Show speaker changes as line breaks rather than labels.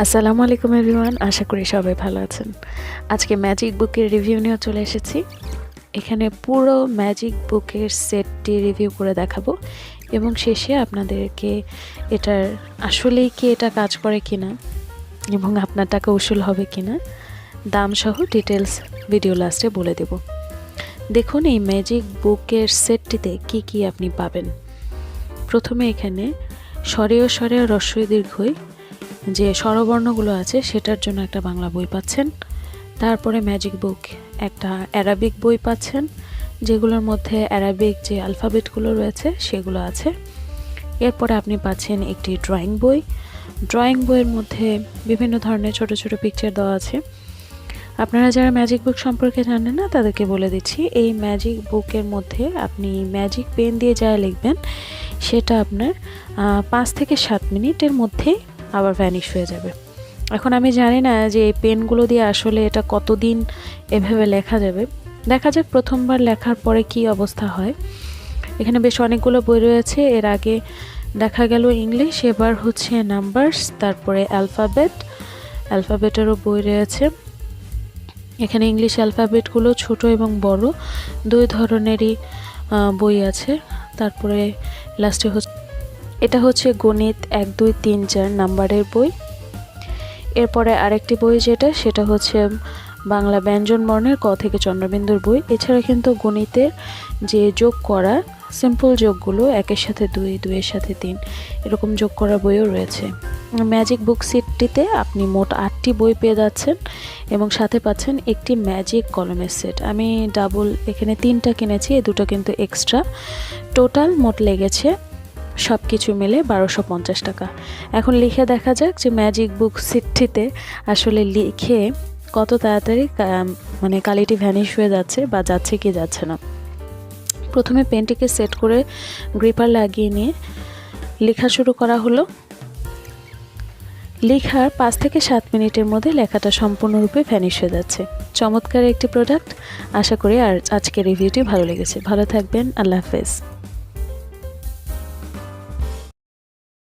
আসসালামু আলাইকুম এভরিওয়ান, আশা করি সবাই ভালো আছেন। আজকে ম্যাজিক বুকের রিভিউ নিয়ে চলে এসেছি। এখানে পুরো ম্যাজিক বুকের সেটটি রিভিউ করে দেখাবো এবং শেষে আপনাদেরকে এটার আসলেই কি এটা কাজ করে কিনা এবং আপনার টাকা উসুল হবে কিনা দাম সহ ডিটেলস ভিডিও লাস্টে বলে দেব। দেখুন এই ম্যাজিক বুকের সেটটিতে কি কি আপনি পাবেন। প্রথমে এখানে স্বরেয় স্বরেয় হ্রস্বই দীর্ঘই যে স্বরবর্ণগুলো আছে সেটার জন্য একটা বাংলা বই পাচ্ছেন। তারপরে ম্যাজিক বুক একটা অ্যারাবিক বই পাচ্ছেন, যেগুলোর মধ্যে অ্যারাবিক যে অ্যালফাবেটগুলো রয়েছে সেগুলো আছে। এরপরে আপনি পাচ্ছেন একটি ড্রয়িং বই। ড্রয়িং বইয়ের মধ্যে বিভিন্ন ধরনের ছোট ছোট পিকচার দেওয়া আছে। আপনারা যারা ম্যাজিক বুক সম্পর্কে জানেন না তাদেরকে বলে দিচ্ছি, এই ম্যাজিক বুকের মধ্যে আপনি ম্যাজিক পেন দিয়ে যা লিখবেন সেটা আপনার 5 থেকে 7 মিনিটের মধ্যেই আবার ভ্যানিশ হয়ে যাবে। এখন আমি জানি না যে এই পেনগুলো দিয়ে আসলে এটা কতদিন এভাবে লেখা যাবে। দেখা যাক প্রথমবার লেখার পরে কি অবস্থা হয়। এখানে বেশ অনেকগুলো বই রয়েছে। এর আগে দেখা গেল ইংলিশ, এবার হচ্ছে নাম্বারস, তারপরে অ্যালফাবেটেরও বই রয়েছে। এখানে ইংলিশ অ্যালফাবেটগুলো ছোট এবং বড় দুই ধরনেরই বই আছে। তারপরে লাস্টে এটা হচ্ছে গণিত 1 2 3 4 নাম্বারের বই। এরপরে আরেকটি বই সেটা হচ্ছে বাংলা ব্যঞ্জন বর্ণের ক থেকে চন্দ্রবিন্দুর বই। এছাড়া কিন্তু গণিতের যে যোগ করা সিম্পল যোগগুলো 1-এর সাথে 2, 2-এর সাথে 3 এরকম যোগ করা বইও রয়েছে। ম্যাজিক বুক সেটটিতে আপনি মোট 8টি বই পেয়ে যাচ্ছেন এবং সাথে পাচ্ছেন একটি ম্যাজিক কলমের সেট। আমি ডাবল এখানে 3টা কিনেছি, এই দুটো কিন্তু এক্সট্রা। টোটাল মোট লেগেছে সব কিছু মিলে 1250 টাকা। এখন লিখে দেখা যাক যে ম্যাজিক বুক সেটটিতে আসলে লিখে কত তাড়াতাড়ি মানে কালিটি ভ্যানিশ হয়ে যাচ্ছে বা যাচ্ছে কি যাচ্ছে না। প্রথমে পেনটিকে সেট করে গ্রিপার লাগিয়ে নিয়ে লেখা শুরু করা হলো। লেখার 5 থেকে 7 মিনিটের মধ্যে লেখাটা সম্পূর্ণরূপে ভ্যানিশ হয়ে যাচ্ছে। চমৎকার একটি প্রোডাক্ট। আশা করি আজকের রিভিউটি ভালো লেগেছে। ভালো থাকবেন। আল্লাহ হাফেজ।